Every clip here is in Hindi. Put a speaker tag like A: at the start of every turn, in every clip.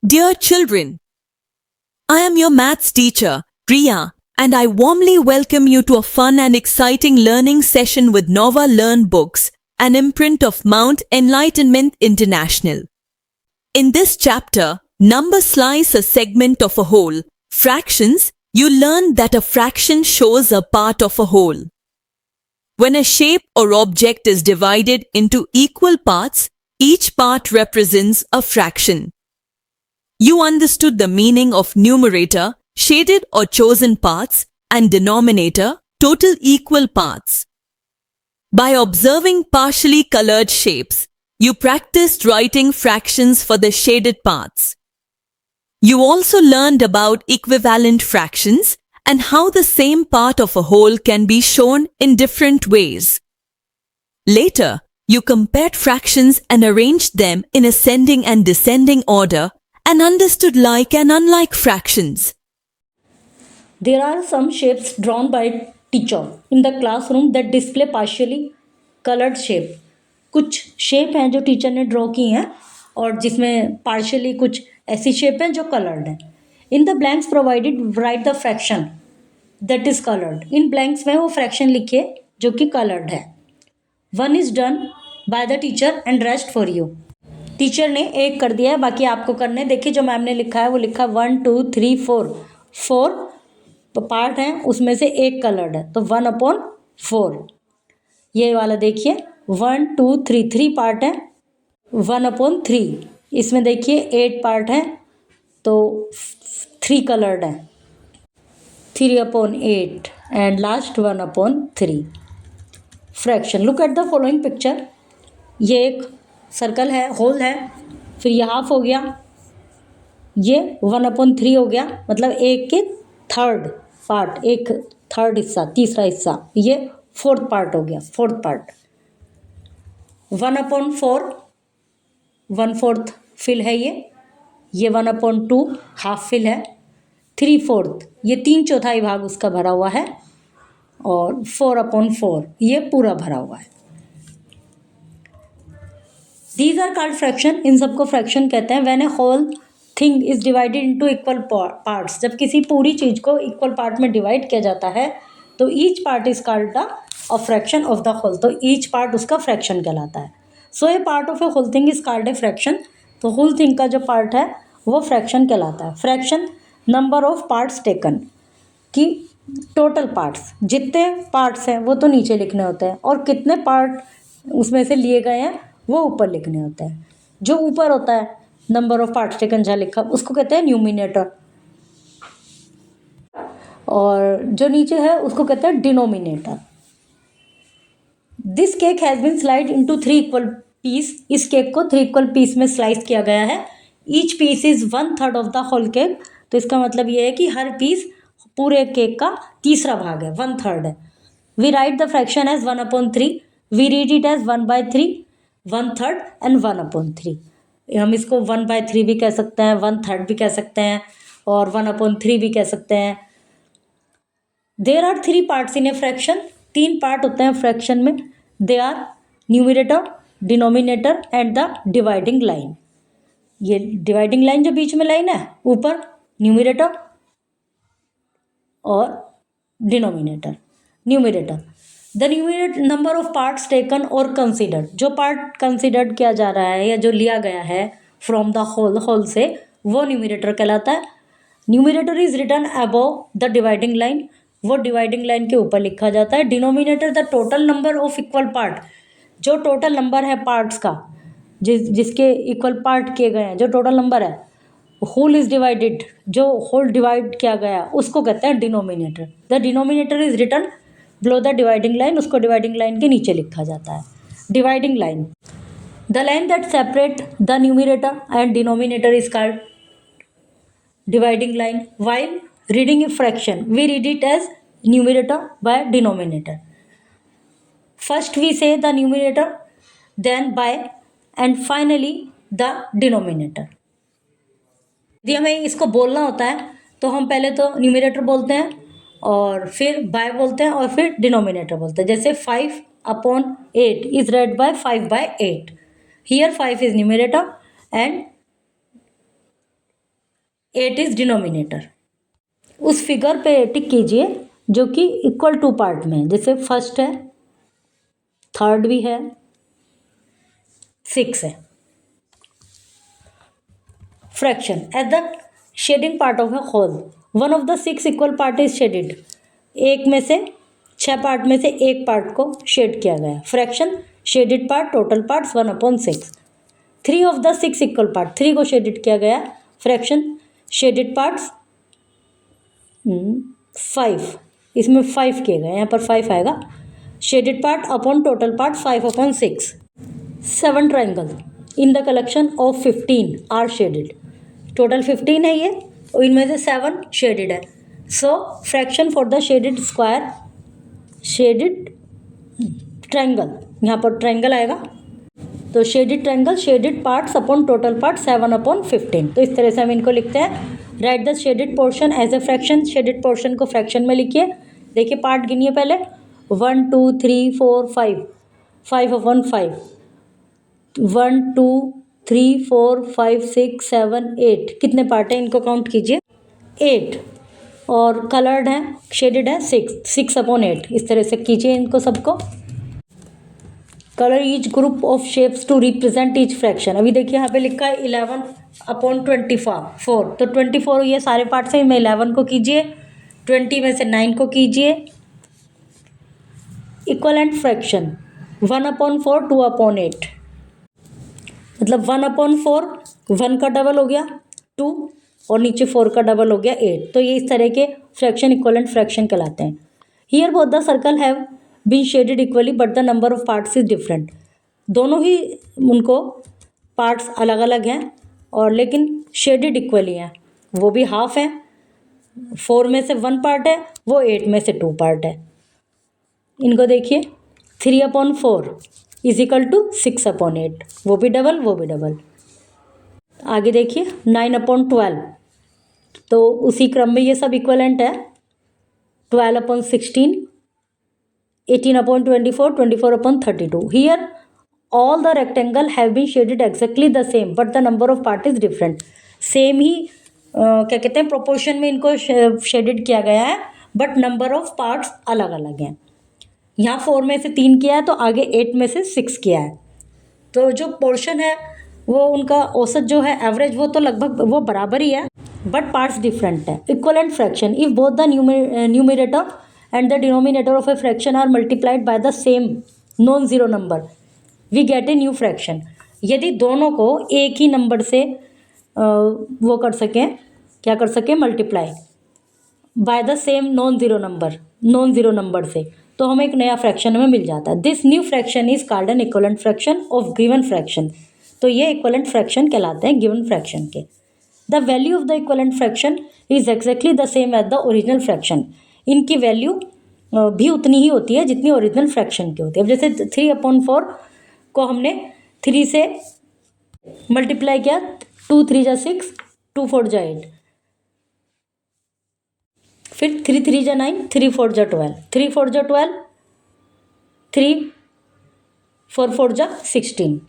A: Dear children, I am your maths teacher, Priya, and I warmly welcome you to a fun and exciting learning session with Nova Learn Books, an imprint of Mount Enlightenment International. In this chapter, Number Slice a Segment of a Whole, Fractions, you learn that a fraction shows a part of a whole. When a shape or object is divided into equal parts, each part represents a fraction. You understood the meaning of numerator, shaded or chosen parts, and denominator, total equal parts. By observing partially colored shapes, you practiced writing fractions for the shaded parts. You also learned about equivalent fractions and how the same part of a whole can be shown in different ways. Later, you compared fractions and arranged them in ascending and descending order and understood like and unlike fractions.
B: There are some shapes drawn by teacher in the classroom that display partially colored shape. कुछ शेप हैं जो टीचर ने ड्रॉ की हैं और जिसमें पार्शियली कुछ ऐसी शेप हैं जो कलर्ड हैं. इन the blanks provided right the fraction that is coloured. In blanks में वो फ्रैक्शन लिखिए जो कि कलर्ड है. One is done by the teacher and rest for you. Teacher ने एक कर दिया है, बाकी आपको करने. देखिए जो मैम ने लिखा है वो लिखा 1 2 3 4 4 पार्ट हैं, उसमें से एक कलर्ड है तो 1/4. ये वाला देखिए 1 2 3 3 पार्ट है 1/3. इसमें देखिए 8 पार्ट हैं तो 3 कलर्ड है 3/8 and last 1/3. Fraction. Look at the following picture. ये एक सर्कल है, होल है, फिर ये हाफ हो गया, ये 1/3 हो गया, मतलब एक के थर्ड पार्ट, एक थर्ड हिस्सा, तीसरा हिस्सा, ये फोर्थ पार्ट हो गया, फोर्थ पार्ट. 1/4 1/4 फिल है, ये 1/2 हाफ फिल है, 3/4 ये 3/4 भाग उसका भरा हुआ है, और 4/4 ये पूरा भरा हुआ है. These are called fraction. इन सबको फ्रैक्शन कहते हैं. When a whole thing is divided into equal parts, जब किसी पूरी चीज़ को इक्वल पार्ट में डिवाइड किया जाता है तो each part is called a fraction of the whole. तो each part उसका फ्रैक्शन कहलाता है. So a part of a whole thing is called a fraction. तो whole thing का जो पार्ट है वो फ्रैक्शन कहलाता है. Fraction number of parts taken, कि टोटल पार्ट्स, जितने पार्ट्स हैं वो तो नीचे लिखने होते हैं और कितने पार्ट उसमें से लिए गए हैं वो ऊपर लिखने होते हैं. जो ऊपर होता है नंबर ऑफ पार्ट्स टेकन जहाँ लिखा उसको कहते हैं न्यूमिनेटर, और जो नीचे है उसको कहते हैं denominator. This cake has been slide into 3 equal piece. इस केक को 3 इक्वल पीस में स्लाइस किया गया है. Each piece is 1/3 of the whole cake. तो इसका मतलब ये है कि हर पीस पूरे केक का तीसरा भाग है, 1/3 है. We write the fraction as 1/3. We read it as 1/3, 1/3 and 1/3. हम इसको 1/3 भी कह सकते हैं, 1/3 भी कह सकते हैं, और 1/3 भी कह सकते हैं. There are 3 parts in a fraction. 3 part होते हैं फ्रैक्शन में. They are numerator, denominator and the dividing line. ये डिवाइडिंग लाइन जो बीच में लाइन है ऊपर, न्यूमिनेटर और denominator. Numerator the numerator number of parts taken और कंसिडर्ड. जो पार्ट कंसिडर्ड किया जा रहा है या जो लिया गया है फ्रॉम द होल से, वो न्यूमिनेटर कहलाता है. Numerator is written above the dividing line. वो डिवाइडिंग लाइन के ऊपर लिखा जाता है. Denominator the total number of equal part. जो टोटल नंबर है पार्ट्स का, जिसके इक्वल पार्ट किए गए हैं, जो टोटल नंबर है. होल इज डिवाइडेड, जो होल डिवाइड किया गया उसको कहते हैं denominator. The denominator is written below the dividing line. उसको डिवाइडिंग लाइन के नीचे लिखा जाता है. Dividing line. The line that separate the numerator and denominator is called dividing line. While reading a fraction we read it as numerator by denominator. First we say the numerator, then by, and finally the denominator. यदि हमें इसको बोलना होता है तो हम पहले तो न्यूमिनेटर बोलते हैं और फिर बाय बोलते हैं और फिर डिनोमिनेटर बोलते हैं. जैसे 5/8 is read by 5/8. Here 5 is numerator and 8 is denominator. उस फिगर पे टिक कीजिए जो कि इक्वल टू पार्ट में, जैसे फर्स्ट है, थर्ड भी है, 6 है। Fraction at the shading part of a whole, one of the 6 equal part is shaded. एक में से 6 पार्ट में से एक पार्ट को शेड किया गया। Fraction shaded part, total parts 1/6। 3 of the 6 equal part, 3 को शेडिड किया गया। फ्रैक्शन शेडिड पार्ट्स 5, इसमें 5 किए गए, यहाँ पर 5 आएगा। Shaded part upon total part 5/6। 7 triangle in the collection of 15 are shaded. Total 15 है ये, और इनमें से 7 शेडिड है। So fraction for the shaded square, shaded triangle, यहाँ पर ट्राइंगल आएगा, तो shaded triangle shaded parts upon total part 7/15। तो इस तरह से हम इनको लिखते हैं। Right the shaded portion as a fraction, shaded portion को फ्रैक्शन में लिखिए। देखिए पार्ट गिनिए पहले, 1 2 3 4 5, 5/5, 1 2 3 4 5 6 7 8, कितने पार्ट हैं इनको काउंट कीजिए, 8। और कलर्ड है, शेडेड है 6/8। इस तरह से कीजिए इनको सबको। Colour each group of shapes to represent each fraction. अभी देखिए यहाँ पे लिखा है 11/24, तो 24 ये सारे पार्ट्स हैं, में 11 को कीजिए, 20 में से 9 को कीजिए। इक्वलेंट फ्रैक्शन 1/4, 2/8, मतलब 1/4, 1 का डबल हो गया 2, और नीचे 4 का डबल हो गया 8। तो ये इस तरह के फ्रैक्शन इक्वलेंट फ्रैक्शन कहलाते हैं। Here both the circle have been shaded equally but the number of parts is different. दोनों ही उनको पार्ट्स अलग अलग हैं, और लेकिन शेडेड इक्वली हैं। वो भी हाफ है, 4 में से 1 पार्ट है, वो 8 में से 2 पार्ट है। इनको देखिए, 3/4 इज इक्वल टू 6/8, वो भी डबल, वो भी डबल। आगे देखिए 9/12, तो उसी क्रम में ये सब इक्वलेंट है। 12/16, 18/24, 24/32। Here all the rectangle have been shaded exactly the same but the number of part is different. Same ही क्या कहते हैं, प्रोपोर्शन में इनको शेडेड किया गया है, बट नंबर ऑफ पार्ट्स अलग अलग हैं। यहाँ 4 में से 3 किया है, तो आगे 8 में से 6 किया है। तो जो पोर्शन है वो उनका औसत जो है, एवरेज, वो तो लगभग वो बराबर ही है, बट पार्ट्स डिफरेंट है। Equivalent fraction if both the numerator and the denominator of a fraction are multiplied by the same non zero number, we get a new fraction. यदि दोनों को एक ही नंबर से वो कर सकें, क्या कर सकें, multiply by the same non zero number से, तो हमें एक नया फ्रैक्शन हमें मिल जाता है। This new fraction is called an equivalent fraction of given fraction. तो ये इक्वलेंट फ्रैक्शन कहलाते हैं गिवन फ्रैक्शन के। The value of the equivalent fraction is exactly the same as the original fraction. इनकी वैल्यू भी उतनी ही होती है जितनी ओरिजिनल फ्रैक्शन की होती है। अब जैसे 3/4 को हमने 3 से मल्टीप्लाई किया, 2 3 जा 6, 2 4 जा 8, फिर 3 3 जा 9, 3 4 जा 12, 3 4 जा 12, 3 4 4 जा 16।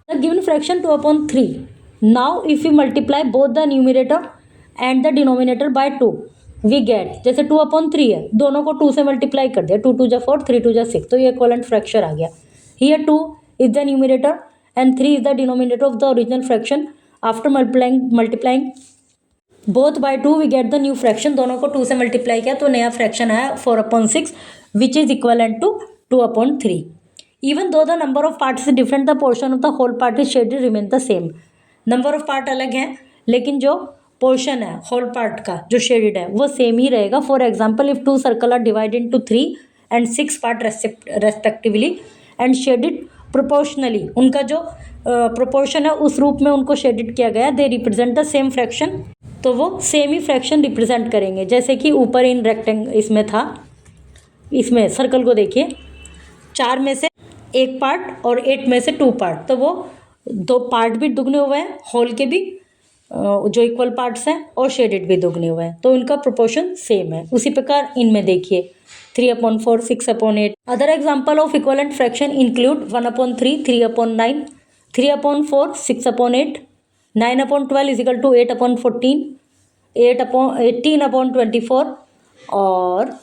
B: The given fraction 2/3. Now if we multiply both the numerator and the denominator by 2, we get, जैसे 2/3 है, दोनों को 2 से मल्टीप्लाई कर दिया, 2 2 जा 4, 3 2 जा 6, तो ये इक्वलेंट फ्रैक्शन आ गया। Here 2 is the numerator and 3 is the denominator of the original fraction. After multiplying both by 2, we get the new fraction. दोनों को 2 से मल्टीप्लाई किया तो नया फ्रैक्शन आया 4/6, which is equivalent to 2/3. Even though the number of parts is different, the portion of the whole part is shaded remain the same. Number of part अलग हैं, लेकिन जो पोर्शन है होल पार्ट का जो शेडेड है वो सेम ही रहेगा। For example, if 2 circle are divide into 3 and 6 part respectively and shaded proportionally, उनका जो प्रोपोर्शन है उस रूप में उनको शेडेड किया गया, they represent the same fraction, तो वो सेम ही फ्रैक्शन रिप्रेजेंट करेंगे। जैसे कि ऊपर इन इसमें था, इसमें सर्कल को देखिए, 4 में से 1 पार्ट और 8 में से 2 पार्ट, तो वो 2 पार्ट भी दुगने हुए हैं, होल के भी जो इक्वल पार्ट्स हैं, और शेडेड भी दुगने हुए हैं, तो इनका प्रोपोर्शन सेम है। उसी प्रकार इनमें देखिए 3/4, 6/8। Other example of equivalent fraction include 1/3, 3/9, 3/4, 6/8, 9/12 is equal to 8/14, 18/24 और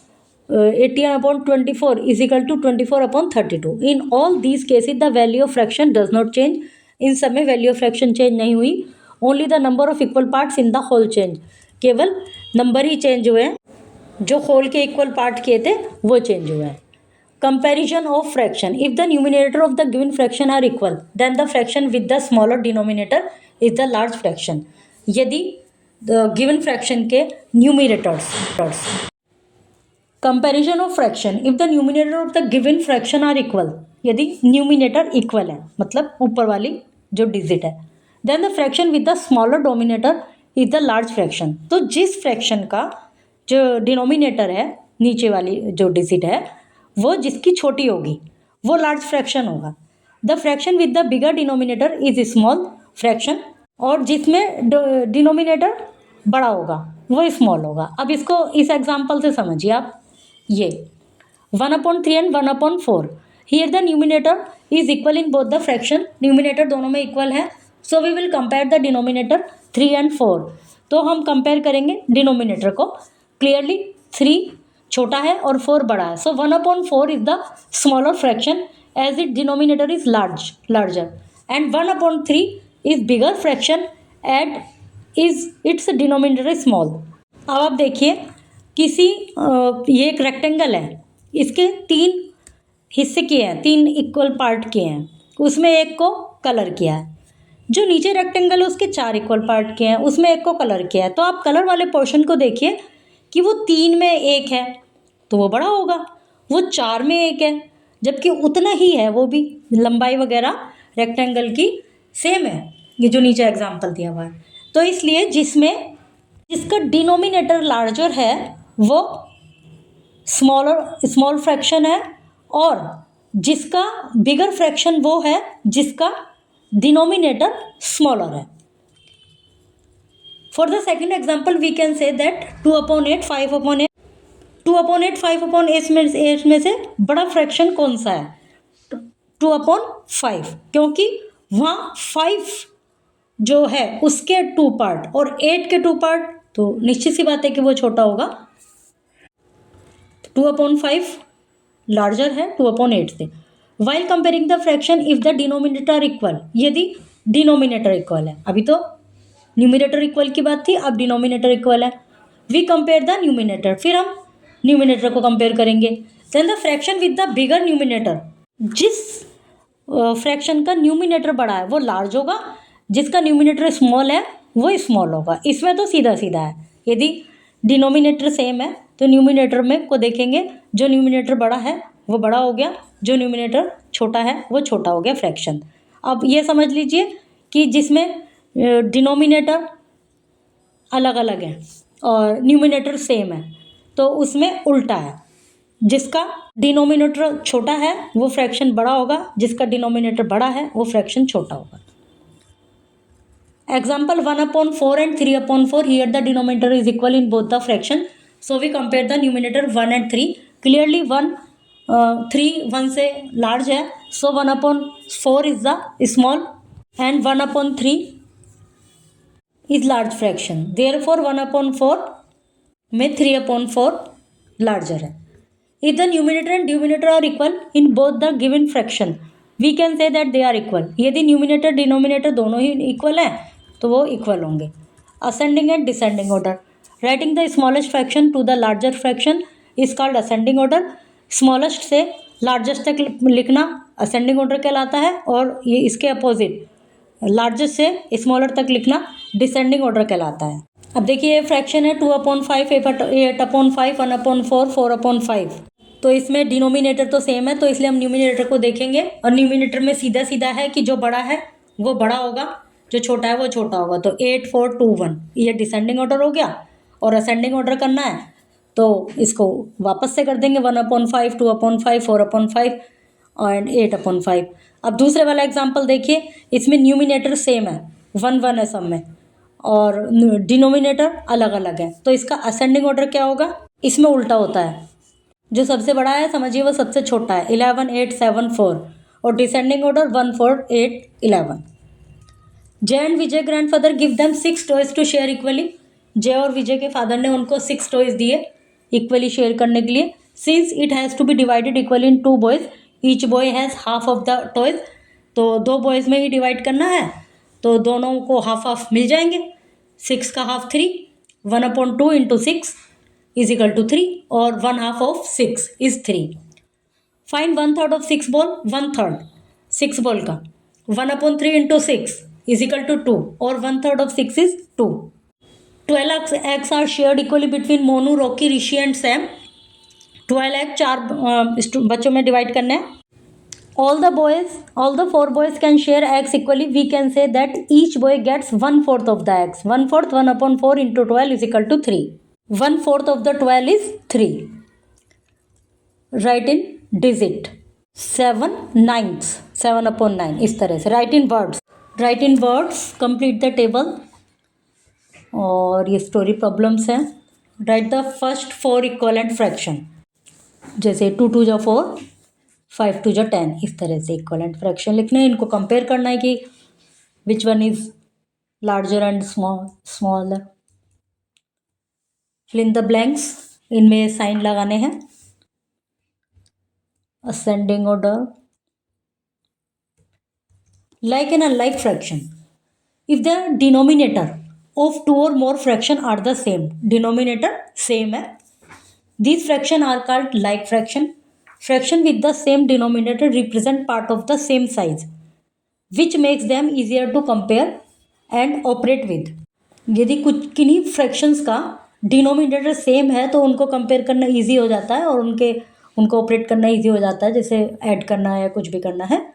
B: 18/24 is equal to 24/32. In all these cases the value of fraction does not change. इन सब में वैल्यू ऑफ फ्रैक्शन चेंज नहीं हुई. Only the number of equal parts in the whole change. केवल नंबर ही चेंज हुए हैं, जो होल के इक्वल पार्ट किए थे वो चेंज हुए हैं. Comparison of fraction. If the numerator of the given fraction are equal then the fraction with the smaller denominator is the large fraction. यदि गिवन फ्रैक्शन के numerators. Comparison of fraction. If the numerator of the given fraction are equal. यदि न्यूमिनेटर इक्वल है, मतलब ऊपर वाली जो डिजिट है, then the fraction with the smaller denominator is the large fraction. तो जिस फ्रैक्शन का जो डिनोमिनेटर है, नीचे वाली जो डिजिट है, वो जिसकी छोटी होगी वो लार्ज फ्रैक्शन होगा. The fraction with the bigger denominator is small fraction. और जिसमें डिनोमिनेटर बड़ा होगा वो स्मॉल होगा. अब इसको इस एग्जाम्पल से समझिए आप. ये 1/3 and 1/4. Here the numerator is equal in both the fraction. Numerator दोनों में इक्वल है. So we will compare the denominator 3 and 4. तो हम कंपेयर करेंगे डिनोमिनेटर को. क्लियरली 3 छोटा है और 4 बड़ा है. So 1/4 is the smaller fraction as it denominator is larger and 1/3 is bigger fraction and is its denominator is small. अब आप देखिए, किसी ये एक रेक्टेंगल है, इसके 3 हिस्से किए हैं, 3 इक्वल पार्ट किए हैं, उसमें एक को कलर किया है. जो नीचे रेक्टेंगल है उसके 4 इक्वल पार्ट किए हैं, उसमें एक को कलर किया है. तो आप कलर वाले पोर्शन को देखिए कि वो 3 में 1 है तो वो बड़ा होगा, वो 4 में 1 है जबकि उतना ही है, वो भी लंबाई वगैरह रेक्टेंगल की सेम है. ये जो नीचे एग्जाम्पल दिया हुआ है. तो इसलिए जिसका डिनोमिनेटर लार्जर है वो स्मॉल फ्रैक्शन है, और जिसका बिगर फ्रैक्शन वो है जिसका डिनोमिनेटर स्मॉलर है. For the second example we can say that 2/8 5/8. 2/8 5/8 में से बड़ा फ्रैक्शन कौन सा है? 2/5, क्योंकि वहाँ 5 जो है उसके 2 पार्ट और 8 के 2 पार्ट, तो निश्चित सी बात है कि वो छोटा होगा. 2/5 लार्जर है 2/8 से. While comparing the fraction if the denominator equal. यदि डिनोमिनेटर इक्वल है, अभी तो न्यूमिनेटर इक्वल की बात थी, अब डिनोमिनेटर इक्वल है. We compare the numerator. फिर हम न्यूमिनेटर को कंपेयर करेंगे. Then the fraction with the bigger numerator. जिस फ्रैक्शन का न्यूमिनेटर बड़ा है वो लार्ज होगा, जिसका न्यूमिनेटर स्मॉल है वो स्मॉल होगा. इसमें तो सीधा सीधा है. यदि डिनोमिनेटर सेम है तो न्यूमिनेटर में को देखेंगे, जो न्यूमिनेटर बड़ा है वो बड़ा हो गया, जो न्यूमिनेटर छोटा है वो छोटा हो गया फ्रैक्शन. अब ये समझ लीजिए कि जिसमें डिनोमिनेटर अलग अलग है और न्यूमिनेटर सेम है तो उसमें उल्टा है. जिसका डिनोमिनेटर छोटा है वो फ्रैक्शन बड़ा होगा, जिसका डिनोमिनेटर बड़ा है वो फ्रैक्शन छोटा होगा. Example 1/4 and 3/4. Here the denominator is equal in both the fraction. So we compare the numerator 1 and 3. Clearly 3 1 से large है. So 1/4 is the small and 1/3 is large fraction. Therefore 1/4 में 3/4 larger है. If the numerator and denominator are equal in both the given fraction, we can say that they are equal. यदि numerator denominator दोनों ही equal है तो वो इक्वल होंगे. Ascending and descending order. Writing the smallest fraction to the larger fraction is called ascending order. Smallest से लार्जेस्ट तक लिखना असेंडिंग ऑर्डर कहलाता है, और ये इसके अपोजिट लार्जेस्ट से स्मॉलर तक लिखना डिसेंडिंग ऑर्डर कहलाता है. अब देखिए ये फ्रैक्शन है 2/5 8/5 1/4 4/5. तो इसमें डिनोमिनेटर तो सेम है तो इसलिए हम न्यूमिनेटर को देखेंगे, और न्यूमिनेटर में सीधा सीधा है कि जो बड़ा है वो बड़ा होगा, जो छोटा है वो छोटा होगा. तो 8 4 2 1 ये डिसेंडिंग ऑर्डर हो गया, और असेंडिंग ऑर्डर करना है तो इसको वापस से कर देंगे 1/5 2/5 4/5 और 8/5. अब दूसरे वाला एग्जांपल देखिए, इसमें न्यूमिनेटर सेम है 1 1 है सब में, और डिनोमिनेटर अलग अलग है. तो इसका असेंडिंग ऑर्डर क्या होगा? इसमें उल्टा होता है. जो सबसे बड़ा है समझिए वो सबसे छोटा है 11 8 7 4, और descending order 1 4 8 11. Jay and Vijay grandfather give them 6 toys to share equally. जय और विजय के फादर ने उनको 6 टॉयज दिए इक्वली शेयर करने के लिए. Since it has to be divided equally in 2 boys, each boy has half of the toys. तो 2 बॉयज़ में ही डिवाइड करना है, तो दोनों को हाफ हाफ मिल जाएंगे. 6 का half 3, 1/2 into 6 is equal to 3, और 1/2 of 6 is 3. Find 1/3 of 6 ball. 1/3 6 ball का 1/3 इंटू 6 इज इक्वल टू 2, और 1/3 of 6 is 2. 12 eggs are shared equally between Monu, Rocky, Rishi and Sam. 12 egg 4 बच्चों में डिवाइड करने हैं. all the 4 boys can share eggs equally. We can say that each boy gets 1/4 of the eggs. 1/4 1/4 into 12 is equal to 3. 1/4 of the 12 is 3. Write in digit. 7/9 7/9 इस तरह से. write in words. Complete the table. और ये स्टोरी प्रॉब्लम्स हैं. Right the first 4 equivalent fraction. जैसे 2 2 जा 4, 5 2 जा 10, इस तरह से इक्वलेंट फ्रैक्शन लिखने हैं. इनको कंपेयर करना है कि which one is larger and smaller. Fill in the blanks. इनमें साइन लगाने हैं. Ascending order. Like an unlike fraction. If the denominator of 2 or more fraction are the same. Denominator same है. These fraction are called like fraction. Fraction with the same denominator represent part of the same size, which makes them easier to compare and operate with. यदि कुछ किन्हीं fractions का denominator same है तो उनको compare करना easy हो जाता है, और उनको operate करना easy हो जाता है. जैसे add करना है या कुछ भी करना है,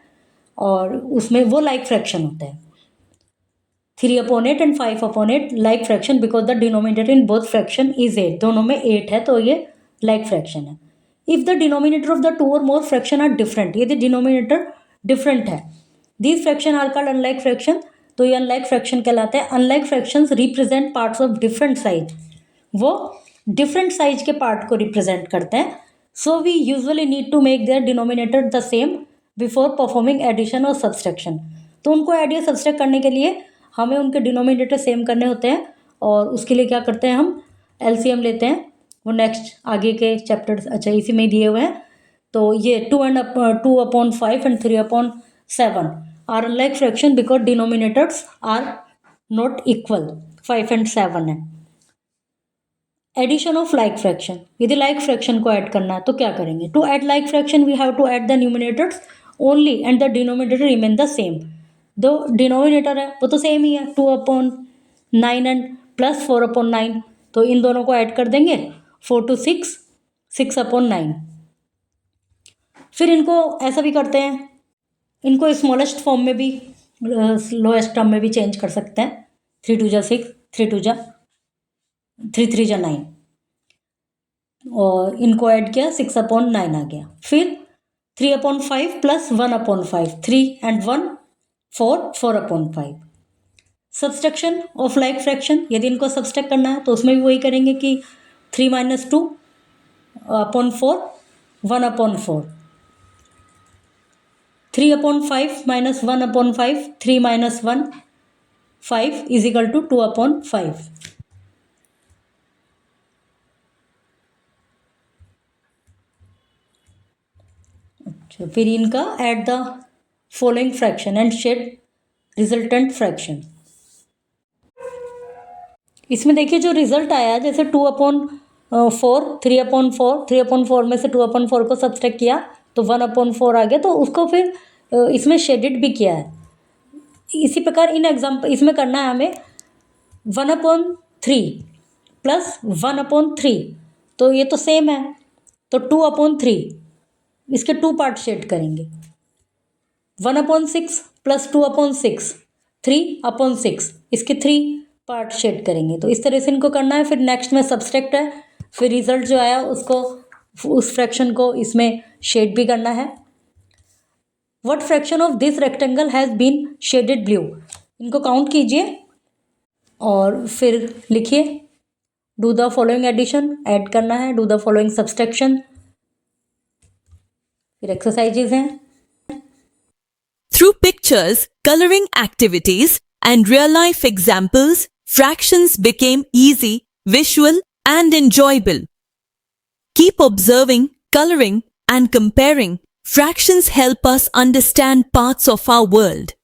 B: और उसमें वो like fraction होता है. 3/8 and 5/8 like fraction because the denominator in both fraction is 8. दोनों में 8 है तो ये like fraction है. If the denominator of the 2 or more fraction are different, यदि denominator different है, these fraction are called unlike fraction. तो ये unlike fraction कहलाते हैं. Unlike fractions represent parts of different size. वो different size के part को represent करते हैं. So we usually need to make their denominator the same before performing addition or subtraction. तो उनको add या subtract करने के लिए हमें उनके डिनोमिनेटर सेम करने होते हैं, और उसके लिए क्या करते हैं, हम एलसीएम लेते हैं. वो नेक्स्ट आगे के चैप्टर्स अच्छा इसी में दिए हुए हैं. तो ये 2/5 and 3/7 are unlike fraction because denominators are not equal. 5 and 7 है. Addition of like fraction. यदि लाइक फ्रैक्शन को ऐड करना है तो क्या करेंगे. To add like fraction we have to add the numerators only and the denominator remain the same. दो डिनोमिनेटर है वो तो सेम ही है, 2/9 एंड प्लस 4/9. तो इन दोनों को ऐड कर देंगे. 4 to 6 6/9. फिर इनको ऐसा भी करते हैं, इनको स्मॉलेस्ट फॉर्म में भी लोएस्ट टर्म में भी चेंज कर सकते हैं. 3 2 जा 6, 3 2 जा 3 3 जा 9, और इनको ऐड किया 6/9 आ गया. फिर 3/5 plus 1/5, 3 and 1 4 4/5. Subtraction of like fraction. यदि इनको सब्सट्रैक्ट करना है तो उसमें भी वही करेंगे कि 3 - 2/4 1/4. 3/5 minus 1/5, 3 minus 1 5 is equal to 2/5. अच्छा, फिर इनका add the following fraction and shade resultant fraction. इसमें देखिए जो रिजल्ट आया, जैसे 2/4 3/4, 3/4 में से 2/4 को सब्सट्रैक्ट किया तो 1/4 आ गया. तो उसको फिर इसमें शेडेड भी किया है. इसी प्रकार इन एग्जाम्पल इसमें करना है हमें 1/3 प्लस 1/3. तो ये तो सेम है, तो 2/3 इसके 2 पार्ट शेड करेंगे. 1/6 प्लस 2/6 3/6 इसके 3 पार्ट शेड करेंगे. तो इस तरह से इनको करना है. फिर नेक्स्ट में सब्सट्रैक्ट है, फिर रिजल्ट जो आया उसको उस फ्रैक्शन को इसमें शेड भी करना है. What fraction of this rectangle has been shaded blue. इनको काउंट कीजिए और फिर लिखिए. Do the following addition, add करना है. Do the following subtraction. फिर एक्सरसाइजेज हैं.
A: Through pictures, coloring activities, and real life examples, fractions became easy, visual, and enjoyable. Keep observing, coloring, and comparing. Fractions help us understand parts of our world.